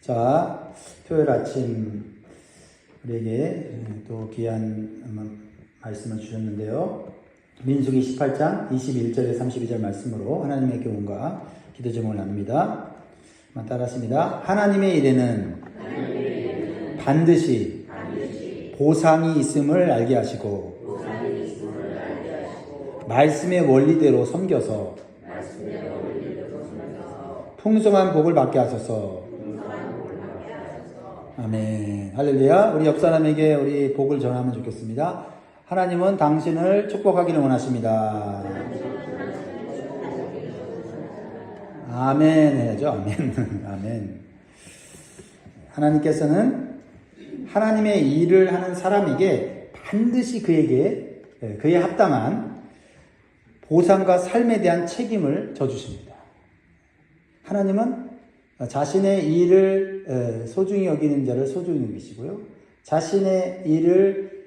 자, 토요일 아침 우리에게 또 귀한 말씀을 주셨는데요. 민수기 18장 21절에 32절 말씀으로 하나님의 교훈과 기도 제목을 나눕니다. 따라하십니다. 하나님의 일에는 반드시 보상이 있음을 알게 하시고 말씀의 원리대로 섬겨서 풍성한 복을 받게 하소서. 아멘. 할렐루야. 우리 옆 사람에게 우리 복을 전하면 좋겠습니다. 하나님은 당신을 축복하기를 원하십니다. 아멘 해야죠. 아멘. 아멘. 하나님께서는 하나님의 일을 하는 사람에게 반드시 그에 합당한 보상과 삶에 대한 책임을 져주십니다. 하나님은 자신의 일을 소중히 여기는 자를 소중히 여기시고요. 자신의 일을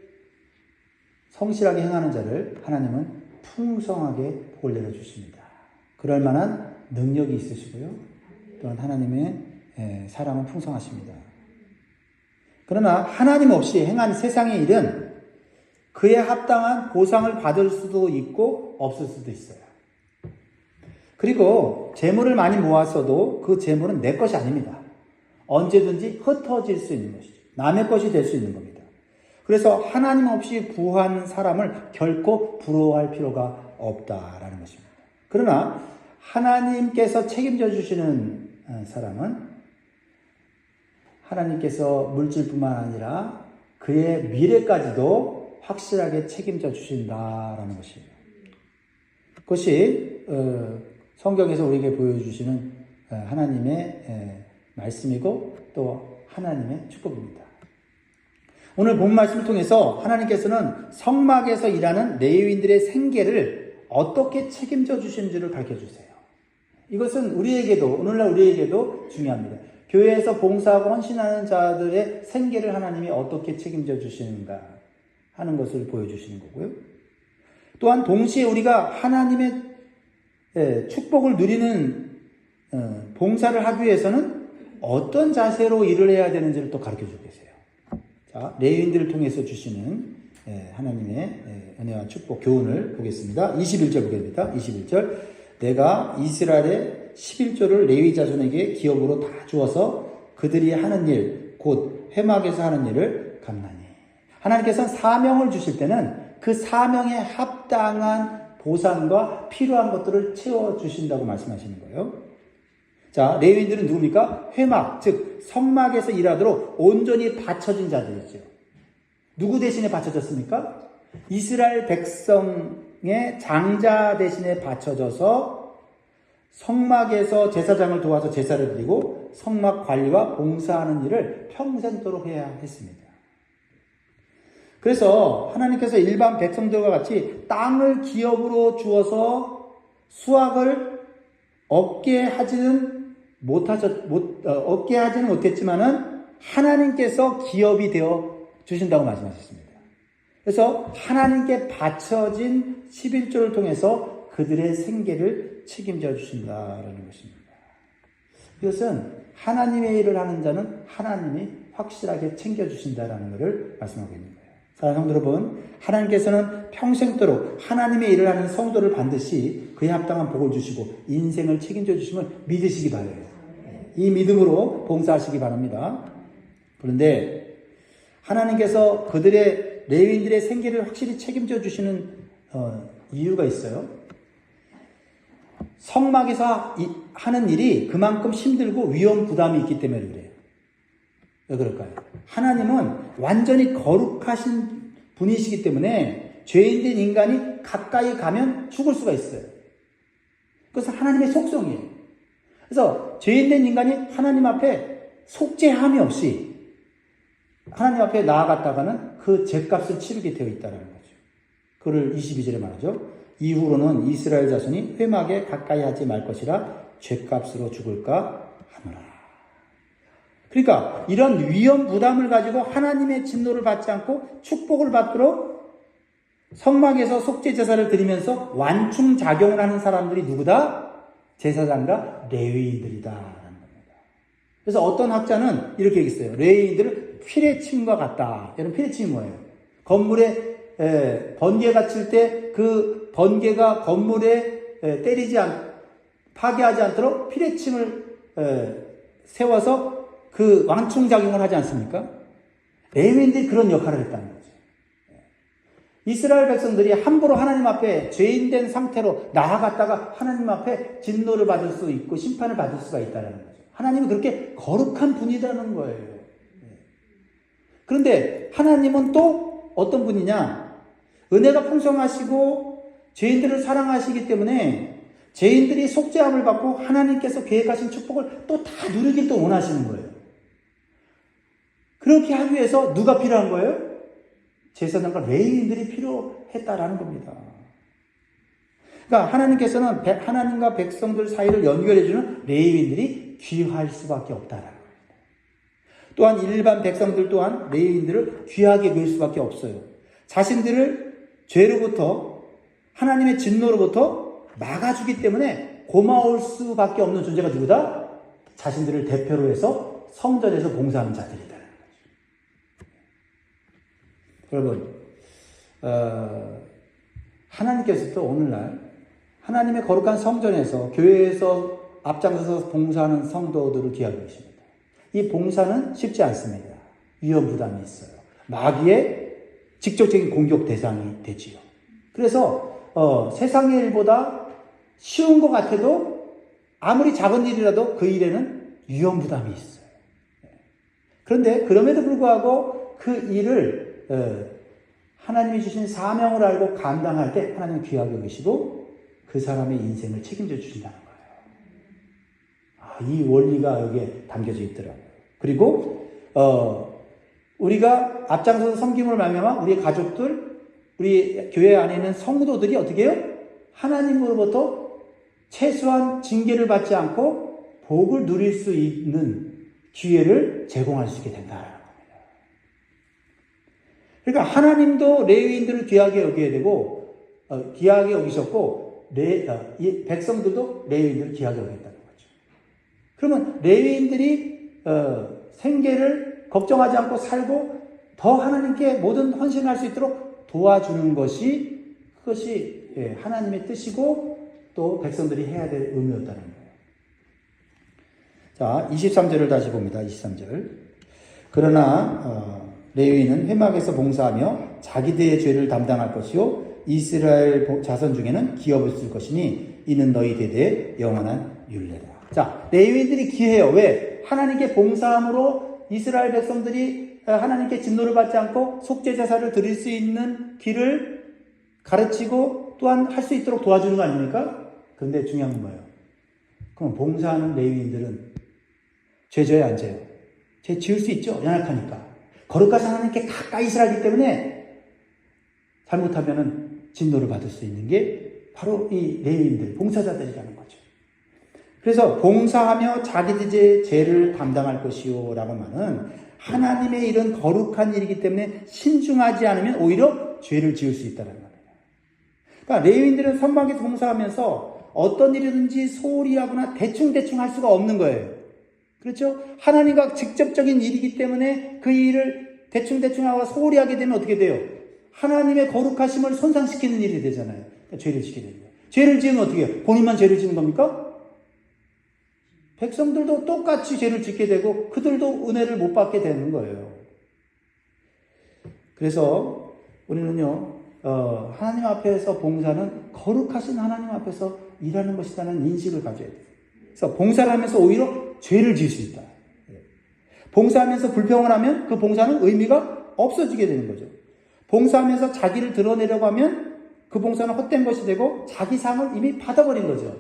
성실하게 행하는 자를 하나님은 풍성하게 복을 내려주십니다. 그럴 만한 능력이 있으시고요. 또한 하나님의 사랑은 풍성하십니다. 그러나 하나님 없이 행한 세상의 일은 그에 합당한 보상을 받을 수도 있고 없을 수도 있어요. 그리고 재물을 많이 모았어도 그 재물은 내 것이 아닙니다. 언제든지 흩어질 수 있는 것이죠. 남의 것이 될 수 있는 겁니다. 그래서 하나님 없이 구한 사람을 결코 부러워할 필요가 없다라는 것입니다. 그러나 하나님께서 책임져 주시는 사람은 하나님께서 물질뿐만 아니라 그의 미래까지도 확실하게 책임져 주신다라는 것이에요. 그것이 성경에서 우리에게 보여주시는 하나님의 말씀이고 또 하나님의 축복입니다. 오늘 본 말씀을 통해서 하나님께서는 성막에서 일하는 레위인들의 생계를 어떻게 책임져 주시는지를 가르쳐주세요. 이것은 오늘날 우리에게도 중요합니다. 교회에서 봉사하고 헌신하는 자들의 생계를 하나님이 어떻게 책임져 주시는가 하는 것을 보여주시는 거고요. 또한 동시에 우리가 하나님의 축복을 누리는 봉사를 하기 위해서는 어떤 자세로 일을 해야 되는지를 또 가르쳐주고 계세요. 자, 레위인들을 통해서 주시는 하나님의 은혜와 축복 교훈을 보겠습니다. 21절 보겠습니다. 21절. 내가 이스라엘의 11조를 레위 자손에게 기업으로 다 주어서 그들이 하는 일, 곧 회막에서 하는 일을 감나니. 하나님께서는 사명을 주실 때는 그 사명에 합당한 보상과 필요한 것들을 채워주신다고 말씀하시는 거예요. 자, 레위인들은 누굽니까? 회막, 즉 성막에서 일하도록 온전히 바쳐진 자들이죠. 누구 대신에 바쳐졌습니까? 이스라엘 백성의 장자 대신에 바쳐져서 성막에서 제사장을 도와서 제사를 드리고 성막 관리와 봉사하는 일을 평생도록 해야 했습니다. 그래서 하나님께서 일반 백성들과 같이 땅을 기업으로 주어서 수확을 얻게 하지는 못했지만은 하나님께서 기업이 되어 주신다고 말씀하셨습니다. 그래서 하나님께 바쳐진 11조를 통해서 그들의 생계를 책임져 주신다라는 것입니다. 이것은 하나님의 일을 하는 자는 하나님이 확실하게 챙겨주신다라는 것을 말씀하고 있는 거예요. 사랑하는 성도 여러분, 하나님께서는 평생도록 하나님의 일을 하는 성도를 반드시 그에 합당한 복을 주시고 인생을 책임져 주심을 믿으시기 바라요. 이 믿음으로 봉사하시기 바랍니다. 그런데 하나님께서 그들의 레위인들의 생계를 확실히 책임져 주시는 이유가 있어요. 성막에서 하는 일이 그만큼 힘들고 위험 부담이 있기 때문에 그래요. 왜 그럴까요? 하나님은 완전히 거룩하신 분이시기 때문에 죄인된 인간이 가까이 가면 죽을 수가 있어요. 그것은 하나님의 속성이에요. 그래서 죄인된 인간이 하나님 앞에 속죄함이 없이 하나님 앞에 나아갔다가는 그 죄값을 치르게 되어 있다는 거죠. 그를 22절에 말하죠. 이후로는 이스라엘 자손이 회막에 가까이 하지 말 것이라 죄값으로 죽을까 하노라. 그러니까 이런 위험 부담을 가지고 하나님의 진노를 받지 않고 축복을 받도록 성막에서 속죄 제사를 드리면서 완충 작용을 하는 사람들이 누구다? 제사장과 레위인들이다라는 겁니다. 그래서 어떤 학자는 이렇게 얘기했어요. 레위인들은 피레침과 같다. 여러분, 피레침이 뭐예요? 건물에 번개가 칠 때 그 번개가 건물에 파괴하지 않도록 피레침을 세워서 그 완충작용을 하지 않습니까? 레위인들이 그런 역할을 했다는 거죠. 이스라엘 백성들이 함부로 하나님 앞에 죄인된 상태로 나아갔다가 하나님 앞에 진노를 받을 수 있고 심판을 받을 수가 있다는 거죠. 하나님이 그렇게 거룩한 분이라는 거예요. 그런데 하나님은 또 어떤 분이냐? 은혜가 풍성하시고 죄인들을 사랑하시기 때문에 죄인들이 속죄함을 받고 하나님께서 계획하신 축복을 또 다 누리길 또 원하시는 거예요. 그렇게 하기 위해서 누가 필요한 거예요? 제사장과 레위인들이 필요했다라는 겁니다. 그러니까 하나님께서는 하나님과 백성들 사이를 연결해주는 레위인들이 귀할 수밖에 없다라는 겁니다. 또한 일반 백성들 또한 레위인들을 귀하게 여길 수밖에 없어요. 자신들을 죄로부터 하나님의 진노로부터 막아주기 때문에 고마울 수밖에 없는 존재가 누구다? 자신들을 대표로 해서 성전에서 봉사하는 자들이다. 여러분, 하나님께서도 오늘날 하나님의 거룩한 성전에서 교회에서 앞장서서 봉사하는 성도들을 기하고 계십니다. 이 봉사는 쉽지 않습니다. 위험 부담이 있어요. 마귀의 직접적인 공격 대상이 되지요. 그래서 세상의 일보다 쉬운 것 같아도 아무리 작은 일이라도 그 일에는 위험 부담이 있어요. 그런데 그럼에도 불구하고 그 일을 하나님이 주신 사명을 알고 감당할 때 하나님은 귀하게 여기시고 그 사람의 인생을 책임져 주신다는 거예요. 이 원리가 여기에 담겨져 있더라고요. 그리고 우리가 앞장서서 섬김을 말미암아 우리의 가족들, 우리 교회 안에 있는 성도들이 어떻게 해요? 하나님으로부터 최소한 징계를 받지 않고 복을 누릴 수 있는 기회를 제공할 수 있게 된다라는 겁니다. 그러니까 하나님도 레위인들을 귀하게 여겨야 되고 귀하게 여기셨고 이 백성들도 레위인들을 귀하게 여겼다는 거죠. 그러면 레위인들이 생계를 걱정하지 않고 살고 더 하나님께 모든 헌신할 수 있도록 도와주는 것이 그것이 하나님의 뜻이고 또 백성들이 해야 될 의무였다는 거예요. 자, 23절을 다시 봅니다. 23절. 그러나 레위인은 회막에서 봉사하며 자기들의 죄를 담당할 것이요 이스라엘 자손 중에는 기업을 쓸 것이니 이는 너희 대대의 영원한 율례다. 자, 레위인들이 귀해요. 왜? 하나님께 봉사함으로 이스라엘 백성들이 하나님께 진노를 받지 않고 속죄 제사를 드릴 수 있는 길을 가르치고 또한 할 수 있도록 도와주는 거 아닙니까? 그런데 중요한 건 뭐예요? 그럼 봉사하는 레위인들은 죄 져요, 안 져요? 죄 지을 수 있죠? 연약하니까. 거룩하신 하나님께 가까이 살기 때문에 잘못하면은 진노를 받을 수 있는 게 바로 이 레위인들, 봉사자들이라는 거죠. 그래서 봉사하며 자기들의 죄를 담당할 것이요 라고 말은 하나님의 일은 거룩한 일이기 때문에 신중하지 않으면 오히려 죄를 지을 수 있다는 겁니다. 그러니까 레위인들은 선막에서 봉사하면서 어떤 일이든지 소홀히 하거나 대충 할 수가 없는 거예요. 그렇죠? 하나님과 직접적인 일이기 때문에 그 일을 대충 하고 소홀히 하게 되면 어떻게 돼요? 하나님의 거룩하심을 손상시키는 일이 되잖아요. 그러니까 죄를 지게 됩니다. 죄를 지으면 어떻게 해요? 본인만 죄를 지는 겁니까? 백성들도 똑같이 죄를 짓게 되고 그들도 은혜를 못 받게 되는 거예요. 그래서 우리는요, 하나님 앞에서 봉사는 거룩하신 하나님 앞에서 일하는 것이라는 인식을 가져야 돼요. 그래서 봉사를 하면서 오히려 죄를 지을 수 있다. 봉사하면서 불평을 하면 그 봉사는 의미가 없어지게 되는 거죠. 봉사하면서 자기를 드러내려고 하면 그 봉사는 헛된 것이 되고 자기 상을 이미 받아버린 거죠.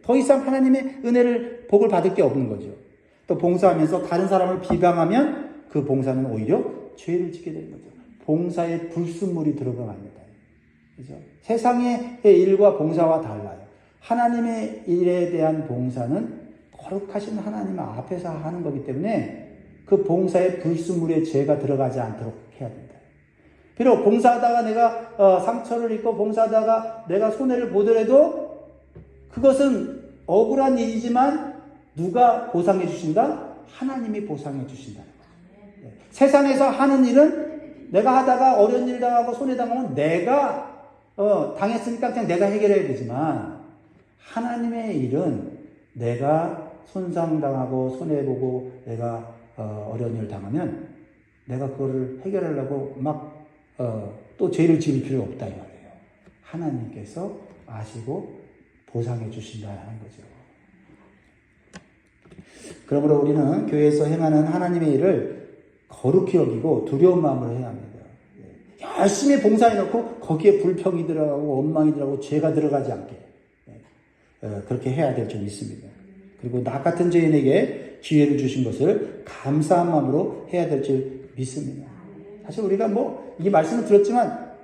더 이상 하나님의 은혜를, 복을 받을 게 없는 거죠. 또 봉사하면서 다른 사람을 비방하면 그 봉사는 오히려 죄를 짓게 되는 거죠. 봉사에 불순물이 들어갑니다. 그죠? 세상의 일과 봉사와 달라요. 하나님의 일에 대한 봉사는 거룩하신 하나님 앞에서 하는 거기 때문에 그 봉사에 불순물의 죄가 들어가지 않도록 해야 된다. 비록 봉사하다가 내가 상처를 입고 봉사하다가 내가 손해를 보더라도 그것은 억울한 일이지만 누가 보상해 주신다? 하나님이 보상해 주신다는 거예요. 세상에서 하는 일은 내가 하다가 어려운 일 당하고 손해당하면 내가 당했으니까 그냥 내가 해결해야 되지만 하나님의 일은 내가 손상당하고 손해보고 내가 어려운 일을 당하면 내가 그거를 해결하려고 막 또 죄를 지을 필요가 없다 이 말이에요. 하나님께서 아시고 보상해 주신다는 거죠. 그러므로 우리는 교회에서 행하는 하나님의 일을 거룩히 여기고 두려운 마음으로 해야 합니다. 열심히 봉사해놓고 거기에 불평이 들어가고 원망이 들어가고 죄가 들어가지 않게 그렇게 해야 될 줄 믿습니다. 그리고 나 같은 죄인에게 기회를 주신 것을 감사한 마음으로 해야 될 줄 믿습니다. 사실 우리가 이 말씀을 들었지만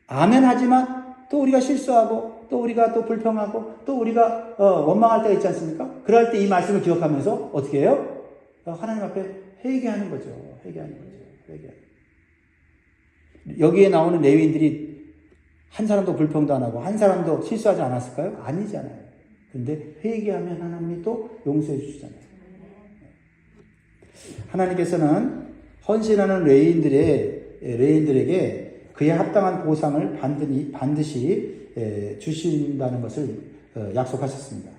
아멘 하지만 또 우리가 실수하고 또 우리가 또 불평하고 또 우리가 원망할 때가 있지 않습니까? 그럴 때 이 말씀을 기억하면서 어떻게 해요? 하나님 앞에 회개하는 거죠. 회개하는 거죠. 여기에 나오는 레위인들이 한 사람도 불평도 안 하고 한 사람도 실수하지 않았을까요? 아니잖아요. 근데 회개하면 하나님이 또 용서해 주시잖아요. 하나님께서는 헌신하는 레위인들에게 그에 합당한 보상을 반드시 주신다는 것을 약속하셨습니다.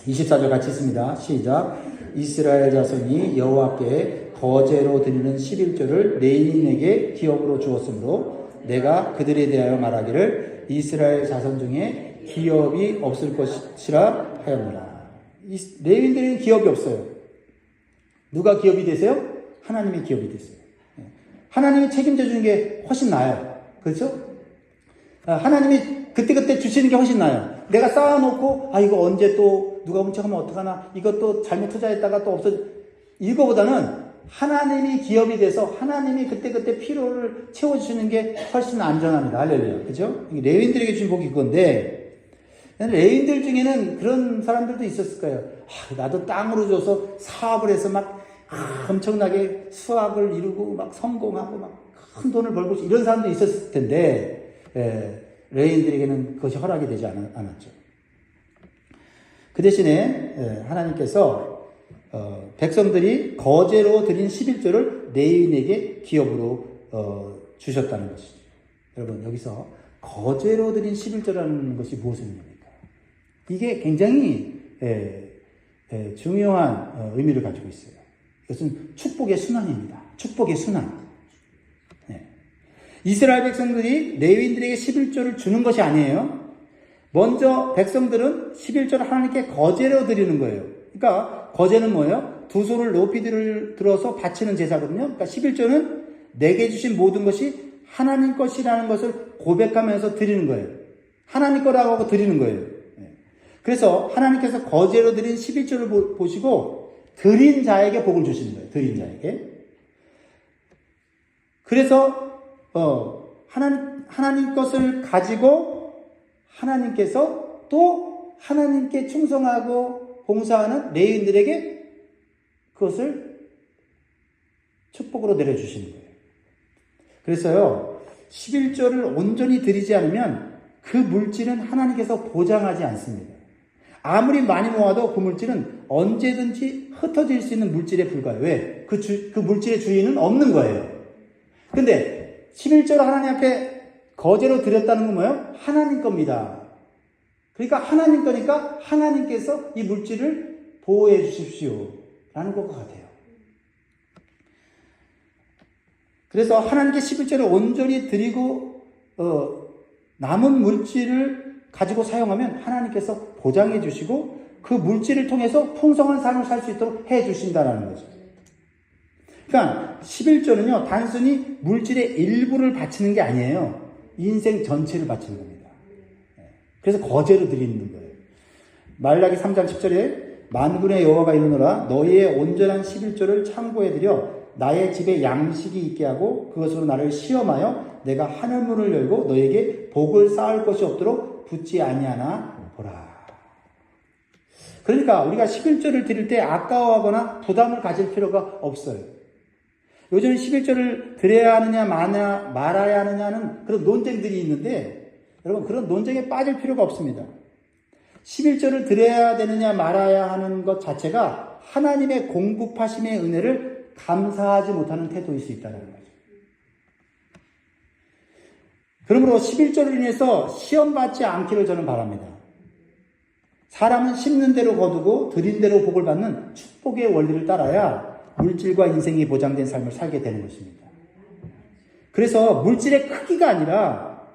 24절 같이 있습니다. 시작. 이스라엘 자손이 여호와께 거제로 드리는 11조를 레위인에게 기업으로 주었으므로 내가 그들에 대하여 말하기를 이스라엘 자손 중에 기업이 없을 것이라 하였노라. 레위인들에게는 기업이 없어요. 누가 기업이 되세요? 하나님이 기업이 됐어요. 하나님이 책임져 주는 게 훨씬 나아요. 그렇죠? 하나님이 그때그때 주시는 게 훨씬 나아요. 내가 쌓아놓고 이거 언제 또 누가 훔쳐가면 어떡하나, 이것도 잘못 투자했다가 또 이거보다는 하나님이 기업이 돼서 하나님이 그때그때 필요를 채워주시는 게 훨씬 안전합니다. 할렐루야. 그죠? 레위인들에게 주신 복이 그건데, 레위인들 중에는 그런 사람들도 있었을 거예요. 나도 땅으로 줘서 사업을 해서 막 엄청나게 수학을 이루고 막 성공하고 막 큰 돈을 벌고 이런 사람도 있었을 텐데, 레위인들에게는 그것이 허락이 되지 않았죠. 그 대신에 하나님께서 백성들이 거제로 드린 11조를 레위인에게 기업으로 주셨다는 것이죠. 여러분, 여기서 거제로 드린 11조라는 것이 무엇을 의미합니까? 이게 굉장히 중요한 의미를 가지고 있어요. 이것은 축복의 순환입니다. 축복의 순환. 이스라엘 백성들이 레위인들에게 11조를 주는 것이 아니에요. 먼저 백성들은 11조를 하나님께 거제로 드리는 거예요. 그러니까 거제는 뭐예요? 두 손을 높이 들어서 바치는 제사거든요. 그러니까 11조는 내게 주신 모든 것이 하나님 것이라는 것을 고백하면서 드리는 거예요. 하나님 거라고 하고 드리는 거예요. 그래서 하나님께서 거제로 드린 11조를 보시고 드린 자에게 복을 주시는 거예요. 드린 자에게. 그래서 하나님 것을 가지고 하나님께서 또 하나님께 충성하고 봉사하는 레위인들에게 그것을 축복으로 내려주시는 거예요. 그래서요, 11조를 온전히 드리지 않으면 그 물질은 하나님께서 보장하지 않습니다. 아무리 많이 모아도 그 물질은 언제든지 흩어질 수 있는 물질에 불과해요. 왜? 그 물질의 주인은 없는 거예요. 근데 11조를 하나님 앞에 거제로 드렸다는 건 뭐예요? 하나님 겁니다. 그러니까 하나님 거니까 하나님께서 이 물질을 보호해 주십시오 라는 것 같아요. 그래서 하나님께 11조를 온전히 드리고 남은 물질을 가지고 사용하면 하나님께서 보장해 주시고 그 물질을 통해서 풍성한 삶을 살 수 있도록 해 주신다는 거죠. 그러니까 11조는요, 단순히 물질의 일부를 바치는 게 아니에요. 인생 전체를 바치는 겁니다. 그래서 거제로 드리는 거예요. 말라기 3장 10절에 만군의 여호와가 이르노라 너희의 온전한 11조를 창고에 들여 나의 집에 양식이 있게 하고 그것으로 나를 시험하여 내가 하늘문을 열고 너에게 복을 쌓을 것이 없도록 붙지 아니하나 보라. 그러니까 우리가 11조를 드릴 때 아까워하거나 부담을 가질 필요가 없어요. 요즘 11조를 드려야 하느냐 말아야 하느냐는 그런 논쟁들이 있는데 여러분 그런 논쟁에 빠질 필요가 없습니다. 11조를 드려야 되느냐 말아야 하는 것 자체가 하나님의 공급하심의 은혜를 감사하지 못하는 태도일 수 있다는 거죠. 그러므로 11조를 인해서 시험받지 않기를 저는 바랍니다. 사람은 심는 대로 거두고 드린 대로 복을 받는 축복의 원리를 따라야 물질과 인생이 보장된 삶을 살게 되는 것입니다. 그래서 물질의 크기가 아니라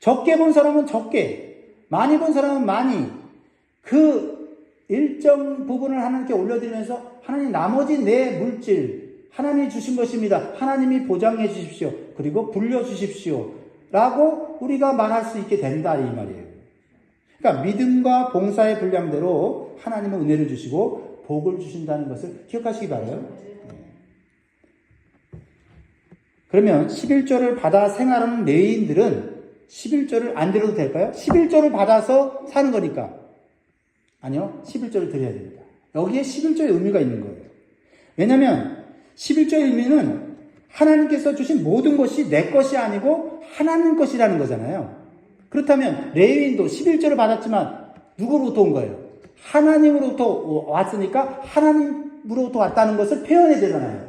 적게 본 사람은 적게, 많이 본 사람은 많이, 그 일정 부분을 하나님께 올려드리면서 하나님 나머지 내 물질 하나님이 주신 것입니다. 하나님이 보장해 주십시오. 그리고 불려주십시오. 라고 우리가 말할 수 있게 된다 이 말이에요. 그러니까 믿음과 봉사의 분량대로 하나님은 은혜를 주시고 복을 주신다는 것을 기억하시기 바라요. 그러면 11조를 받아 생활하는 레위인들은 11조를 안 드려도 될까요? 11조를 받아서 사는 거니까. 아니요. 11조를 드려야 됩니다. 여기에 11조의 의미가 있는 거예요. 왜냐하면 11조의 의미는 하나님께서 주신 모든 것이 내 것이 아니고 하나님 것이라는 거잖아요. 그렇다면 레위인도 11조를 받았지만 누구로부터 온 거예요? 하나님으로부터 왔으니까 하나님으로부터 왔다는 것을 표현해야 되잖아요.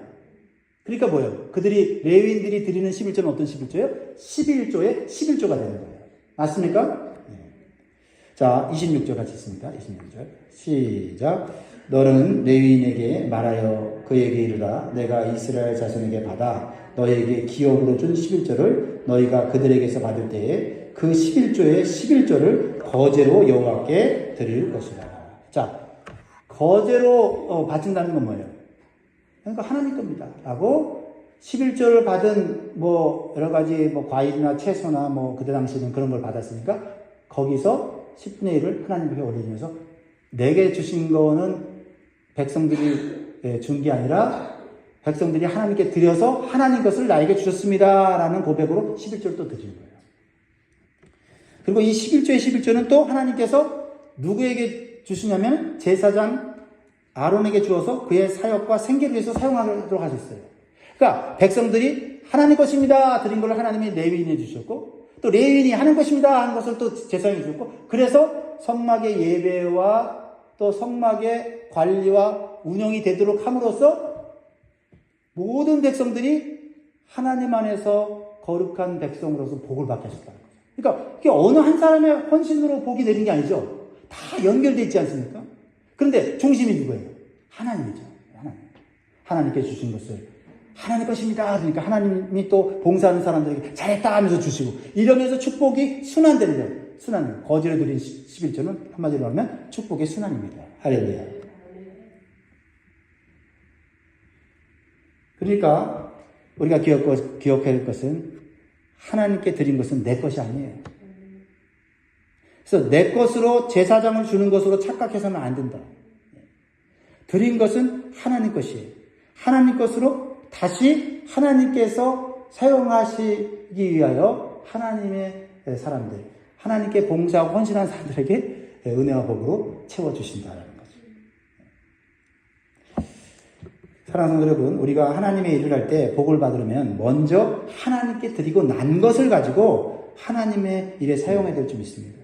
그러니까 뭐예요? 그들이 레위인들이 드리는 11조는 어떤 11조예요? 11조의 11조가 되는 거예요. 맞습니까? 네. 자, 26절 같이 있습니다. 26절 시작. 너는 레위인에게 말하여 그에게 이르라. 내가 이스라엘 자손에게 받아 너에게 기업으로 준 11조를 너희가 그들에게서 받을 때에 그 11조의 11조를 거제로 여호와께 드릴 것이다. 자, 거제로 바친다는 건 뭐예요? 그러니까 하나님 겁니다. 라고 11조를 받은 여러 가지 과일이나 채소나 그때 당시에는 그런 걸 받았으니까 거기서 10분의 1을 하나님께 올려주면서 내게 주신 거는 백성들이 준 게 아니라 백성들이 하나님께 드려서 하나님 것을 나에게 주셨습니다. 라는 고백으로 11조를 또 드리는 거예요. 그리고 이 11조의 11조는 또 하나님께서 누구에게 주시냐면 제사장 아론에게 주어서 그의 사역과 생계를 위해서 사용하도록 하셨어요. 그러니까 백성들이 하나님 것입니다. 드린 걸 하나님이 레위인에 주셨고 또 레위인이 하나님 것입니다. 하는 것을 또 제사장이 주셨고 그래서 성막의 예배와 또 성막의 관리와 운영이 되도록 함으로써 모든 백성들이 하나님 안에서 거룩한 백성으로서 복을 받게 하셨다는 거죠. 그러니까 이게 어느 한 사람의 헌신으로 복이 내린 게 아니죠. 다 연결되어 있지 않습니까? 그런데 중심이 누구예요? 하나님이죠. 하나님께 주신 것을 하나님 것입니다. 그러니까 하나님이 또 봉사하는 사람들에게 잘했다 하면서 주시고 이러면서 축복이 순환되는 거예요. 순환. 거제로 드린 11조는 한마디로 하면 축복의 순환입니다. 할렐루야. 그러니까 우리가 기억해야 할 것은 하나님께 드린 것은 내 것이 아니에요. 그래서 내 것으로 제사장을 주는 것으로 착각해서는 안 된다. 드린 것은 하나님 것이에요. 하나님 것으로 다시 하나님께서 사용하시기 위하여 하나님의 사람들, 하나님께 봉사하고 헌신한 사람들에게 은혜와 복으로 채워주신다는 거죠. 사랑하는 여러분, 우리가 하나님의 일을 할 때 복을 받으려면 먼저 하나님께 드리고 난 것을 가지고 하나님의 일에 사용해야 될 점 있습니다.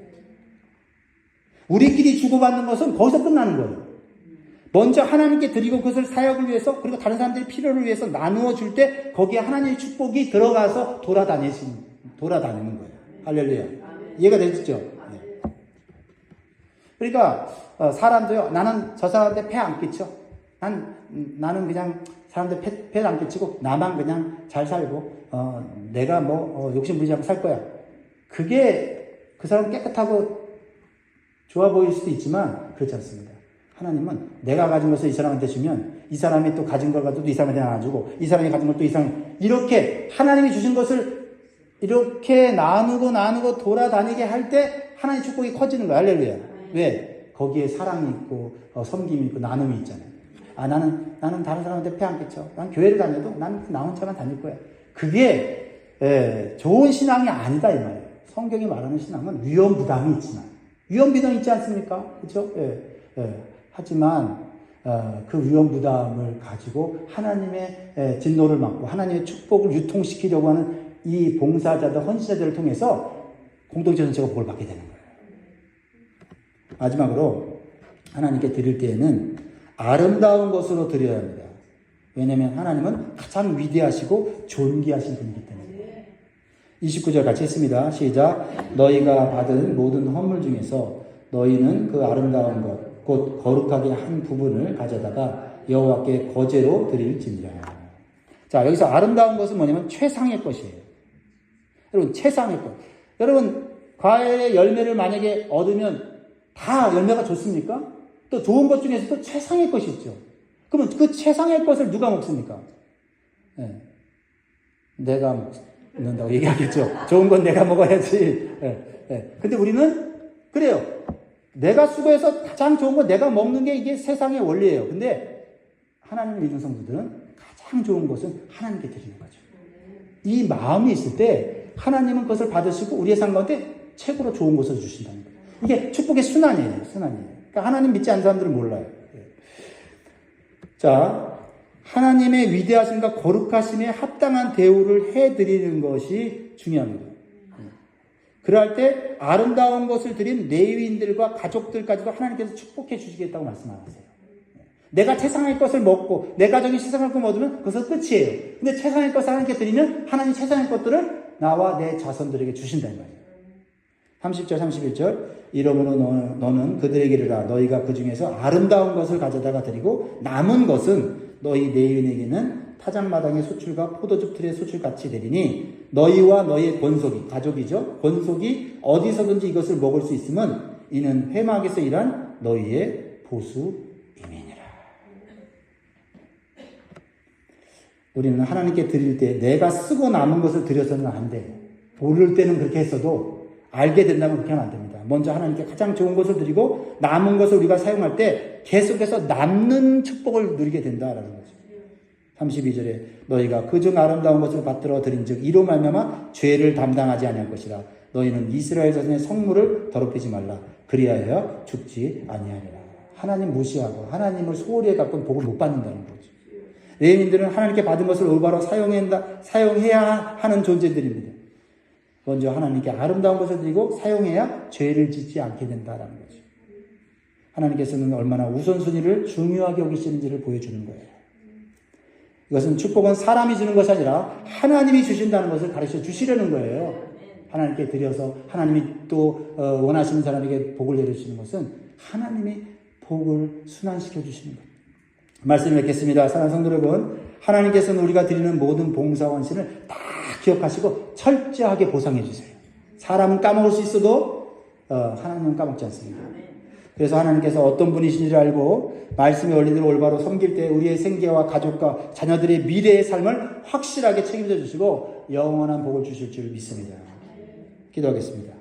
우리끼리 주고받는 것은 거기서 끝나는 거예요. 먼저 하나님께 드리고 그것을 사역을 위해서 그리고 다른 사람들의 필요를 위해서 나누어 줄 때 거기에 하나님의 축복이 들어가서 돌아다니는 거예요. 할렐루야. 이해가 되시죠? 네. 그러니까 사람도요. 나는 저 사람한테 폐 안 끼쳐. 나는 그냥 사람들 폐를 안 끼치고 나만 그냥 잘 살고 내가 욕심 부리지 않고 살 거야. 그게 그 사람 깨끗하고 좋아 보일 수도 있지만 그렇지 않습니다. 하나님은 내가 가진 것을 이 사람한테 주면 이 사람이 또 가진 걸 가지고 이 사람한테 나눠주고 이 사람이 가진 걸 또 이 사람 이렇게 하나님이 주신 것을 이렇게 나누고 돌아다니게 할 때 하나님의 축복이 커지는 거야. 할렐루야. 왜? 거기에 사랑이 있고 섬김이 있고 나눔이 있잖아요. 나는 다른 사람한테 폐 안 끼쳐. 난 교회를 다녀도 난 나 혼자만 다닐 거야. 그게 좋은 신앙이 아니다 이 말이에요. 성경이 말하는 신앙은 위험 부담이 있지만 위험 부담이 있지 않습니까? 그렇죠? 하지만 그 위험 부담을 가지고 하나님의 진노를 막고 하나님의 축복을 유통시키려고 하는 이 봉사자들, 헌신자들을 통해서 공동체 전체가 복을 받게 되는 거예요. 마지막으로 하나님께 드릴 때에는 아름다운 것으로 드려야 합니다. 왜냐하면 하나님은 가장 위대하시고 존귀하신 분이기 때문에. 29절 같이 했습니다. 시작. 너희가 받은 모든 헌물 중에서 너희는 그 아름다운 것, 곧 거룩하게 한 부분을 가져다가 여호와께 거제로 드릴지니라. 자, 여기서 아름다운 것은 뭐냐면 최상의 것이에요. 여러분, 최상의 것. 여러분, 과일의 열매를 만약에 얻으면 다 열매가 좋습니까? 또 좋은 것 중에서도 최상의 것이 있죠. 그러면 그 최상의 것을 누가 먹습니까? 네. 내가 먹는다고 얘기하겠죠. 좋은 건 내가 먹어야지. 네. 네. 근데 우리는 그래요. 내가 수고해서 가장 좋은 거 내가 먹는 게 이게 세상의 원리예요. 근데 하나님을 믿는 성도들은 가장 좋은 것은 하나님께 드리는 거죠. 이 마음이 있을 때 하나님은 그것을 받으시고 우리의 삶 가운데 최고로 좋은 것을 주신다는 거예요. 이게 축복의 순환이에요. 순환이에요. 그러니까 하나님 믿지 않는 사람들은 몰라요. 자, 하나님의 위대하심과 거룩하심에 합당한 대우를 해드리는 것이 중요합니다. 그럴 때 아름다운 것을 드린 레위인들과 가족들까지도 하나님께서 축복해 주시겠다고 말씀하세요. 내가 최상의 것을 먹고 내 가정이 최상의 것을 얻으면 그것은 끝이에요. 근데 최상의 것을 하나님께 드리면 하나님 최상의 것들을 나와 내 자손들에게 주신다는 말이에요. 30절 31절 이러므로 너는 그들에게 이르라 너희가 그 중에서 아름다운 것을 가져다가 드리고 남은 것은 너희 레위인에게는 타작마당의 소출과 포도즙 틀의 소출같이 되리니 너희와 너희의 권속이 가족이죠. 권속이 어디서든지 이것을 먹을 수 있으면 이는 회막에서 일한 너희의 보수임이니라. 우리는 하나님께 드릴 때 내가 쓰고 남은 것을 드려서는 안 돼요. 모를 때는 그렇게 했어도 알게 된다면 그렇게 하면 안 됩니다. 먼저 하나님께 가장 좋은 것을 드리고 남은 것을 우리가 사용할 때 계속해서 남는 축복을 누리게 된다라는 거죠. 32절에 너희가 그중 아름다운 것을 받들어 드린즉 이로 말미암아 죄를 담당하지 아니할 것이라. 너희는 이스라엘 자손의 성물을 더럽히지 말라. 그리하여 죽지 아니하리라. 하나님 무시하고 하나님을 소홀히 해갖고는 복을 못 받는다는 거죠. 레위인들은 하나님께 받은 것을 올바로 사용해야 하는 존재들입니다. 먼저 하나님께 아름다운 것을 드리고 사용해야 죄를 짓지 않게 된다라는 거죠. 하나님께서는 얼마나 우선순위를 중요하게 여기시는지를 보여주는 거예요. 이것은 축복은 사람이 주는 것이 아니라 하나님이 주신다는 것을 가르쳐 주시려는 거예요. 하나님께 드려서 하나님이 또 원하시는 사람에게 복을 내려주시는 것은 하나님이 복을 순환시켜 주시는 거예요. 말씀을 맺겠습니다. 사랑하는 성도 여러분, 하나님께서는 우리가 드리는 모든 봉사와 헌신을 다 기억하시고 철저하게 보상해 주세요. 사람은 까먹을 수 있어도 하나님은 까먹지 않습니다. 그래서 하나님께서 어떤 분이신지를 알고 말씀의 원리대로 올바로 섬길 때 우리의 생계와 가족과 자녀들의 미래의 삶을 확실하게 책임져 주시고 영원한 복을 주실 줄 믿습니다. 기도하겠습니다.